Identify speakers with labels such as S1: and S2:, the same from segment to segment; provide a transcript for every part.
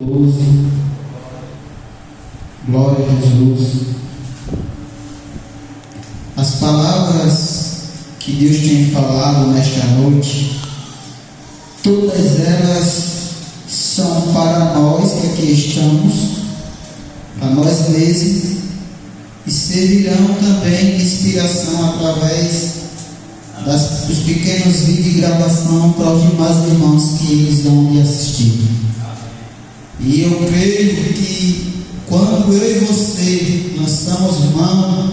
S1: 12. Glória a Jesus. As palavras que Deus tem falado nesta noite, todas elas são para nós que aqui estamos, para nós mesmos, e servirão também de inspiração através dos pequenos vídeos de gravação para os demais irmãos que eles vão de assistir. E eu creio que quando eu e você lançamos mão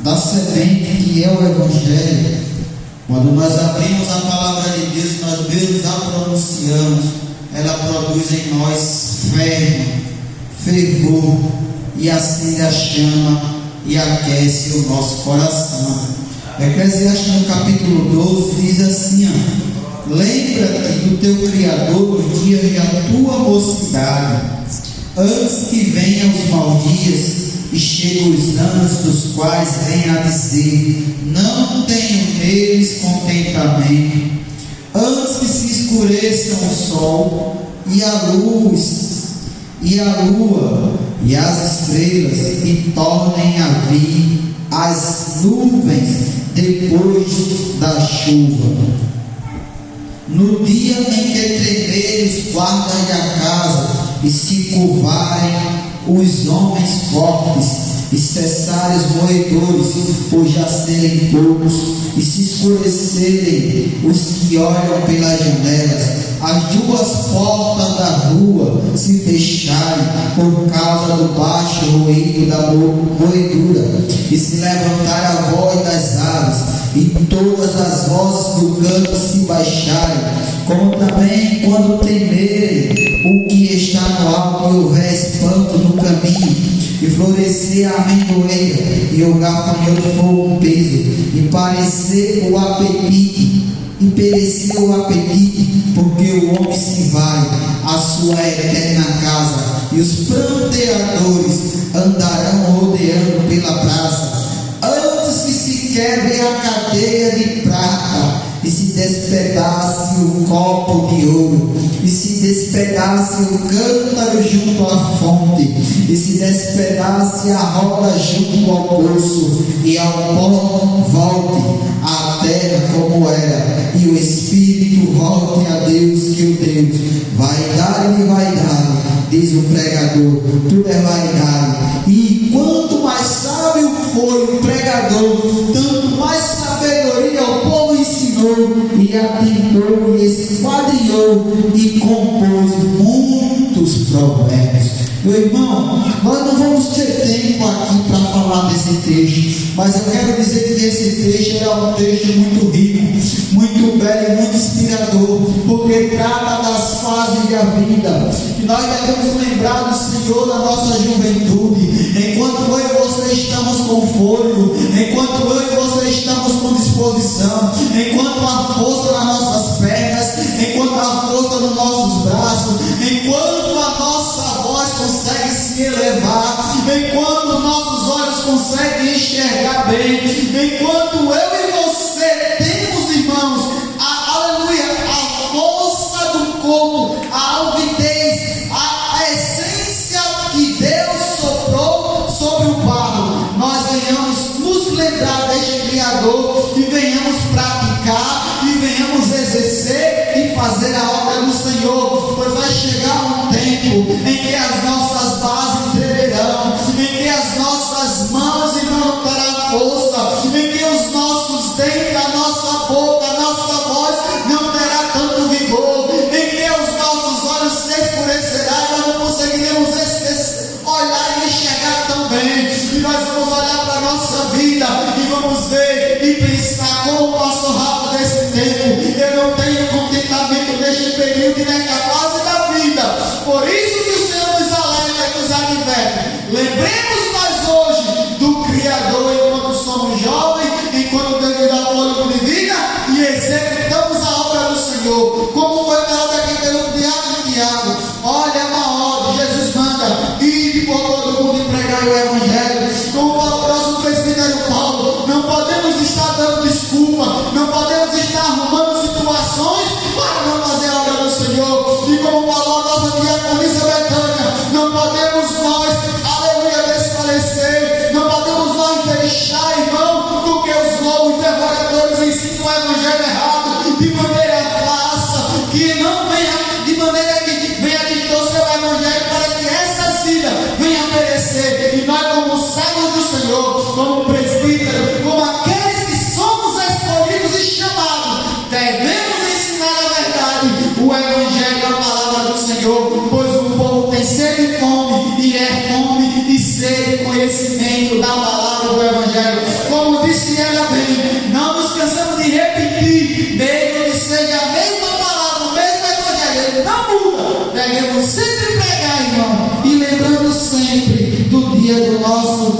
S1: da semente que é o Evangelho, quando nós abrimos a palavra de Deus, nós mesmos a pronunciamos, ela produz em nós fé, fervor, e acende a chama e aquece o nosso coração. Eclesiastes no capítulo 12 diz assim: lembra-te do teu Criador nos dias da tua mocidade, antes que venham os maus dias e cheguem os anos dos quais venha a dizer: não tenho neles contentamento, antes que se escureçam o sol e a luz e a lua e as estrelas, e tornem a vir as nuvens depois da chuva. No dia em que tremerem os guardas da casa e se curvarem os homens fortes, e cessarem os moedores, por já serem poucos, e se escurecerem os que olham pelas janelas, as duas portas da rua se fecharem por causa do baixo ruído da moedura, e se levantar a voz das aves, e todas as vozes do canto se baixarem, como também quando temerem o que está no alto, e houver espanto no caminho, e florescer a amendoeira, e o gafanhoto for um peso, e parecer o apetite, e perecer o apetite, porque o homem se vai à sua eterna casa, e os pranteadores andarão rodeando pela praça, antes que se quebre a cadeia de prata, e se despedace o copo de ouro, e se despedace o cântaro junto à fonte, e se despedace a roda junto ao poço, e ao pó volte a terra como era, e o Espírito volte a Deus que o Deus. Vaidade e vaidade, diz o pregador, tudo é vaidade. E quanto mais sábio foi o pregador, tanto mais sabedoria o povo ensinou, e atentou, e esquadrinhou, e compôs muitos provérbios. Meu irmão, nós não vamos ter tempo aqui para falar desse texto, mas eu quero dizer que esse texto é um texto muito rico, muito belo, muito inspirador, porque trata das fases da vida, que nós devemos lembrar do Senhor na nossa juventude, enquanto eu e você estamos com fôlego, enquanto eu e você estamos com disposição, enquanto há força nas nossas pernas, enquanto há força nos nossos braços, enquanto a nossa voz consegue se elevar, enquanto nossos olhos conseguem enxergar bem, enquanto eu e você temos, irmãos, aleluia, a força do corpo, a alvidez, a essência que Deus soprou sobre o barro, nós venhamos nos lembrar deste Criador e venhamos praticar e venhamos exercer e fazer a obra do Senhor, pois vai chegar um tempo em que as nossas bases tremerão, em que as nossas mãos não terão força, em que os nossos dentes, a nossa boca, a nossa voz não terá tanto vigor, em que os nossos olhos se escurecerão e nós não conseguiremos olhar e enxergar tão bem, e nós vamos olhar para a nossa vida e vamos ver e pensar: como passou rápido desse tempo, eu não tenho contentamento neste período e nesta fase da vida. Por isso que o Senhor nos alerta e nos adverte: lembremos nós hoje do Criador enquanto somos jovens, enquanto Deus nos dá fôlego de vida, e executamos a obra do Senhor, como foi falado aqui pelo Tiago. Olha, uma ordem, Jesus manda: ide por todo mundo e pregai o Evangelho. Como fala o próximo presbítero Paulo, não podemos estar dando desculpa, não podemos estar arrumando situações para não fazer a obra do Senhor. E como falou a nossa diaconisa vida venha perecer. E nós, como servos do Senhor, como presbíteros, como aqueles que somos escolhidos e chamados, devemos ensinar a verdade, o Evangelho, a palavra do Senhor, pois o povo tem sede e fome, e é fome e sede, conhecimento da palavra do Evangelho. Como disse ela bem, não nos cansamos de repetir, mesmo que seja a mesma palavra, o mesmo Evangelho, ele não muda. Devemos sempre pregar, irmão, e lembrando sempre do dia do nosso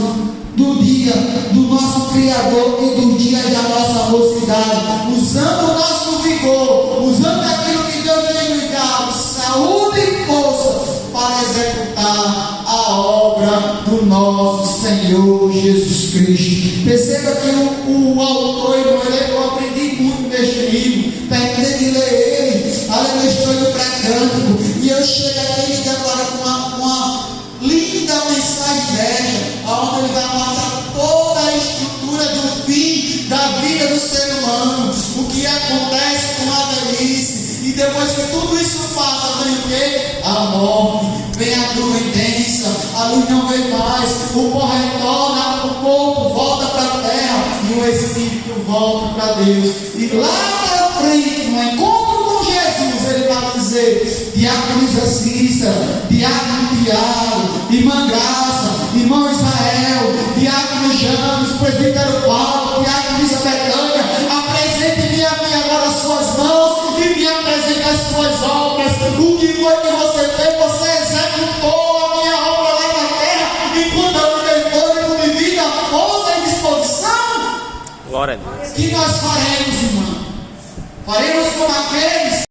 S1: Criador e do dia da nossa mocidade, usando o nosso vigor, usando aquilo que Deus nos dá, saúde e força, para executar a obra do nosso Senhor Jesus Cristo. Perceba que o autor, eu aprendi muito neste livro, terminei de ler ele, aleluia, estou no pré-cântico, e eu chego aqui e declaro com uma linda mensagem desta, onde ele vai mostrar toda a estrutura do fim da vida do ser humano, o que acontece com a velhice, e depois que tudo isso passa, vem o quê? A morte, vem a doença, a luz não vem mais, o pó retorna, o corpo volta para a terra, e o espírito volta para Deus. E lá na frente, no encontro com Jesus, ele vai dizer: diácono Isa Cícera, diácono Tiago, irmã Graça, irmão Israel, diácono James, presbítero Paulo, diácono Isa Betânia, apresente-me a mim agora as suas mãos e me apresente as suas obras. O que foi que você fez? Você executou a minha obra lá na terra, enquanto eu me dei fôlego de vida, força e disposição.
S2: Glória a Deus.
S1: Que nós faremos, irmão? Faremos como aqueles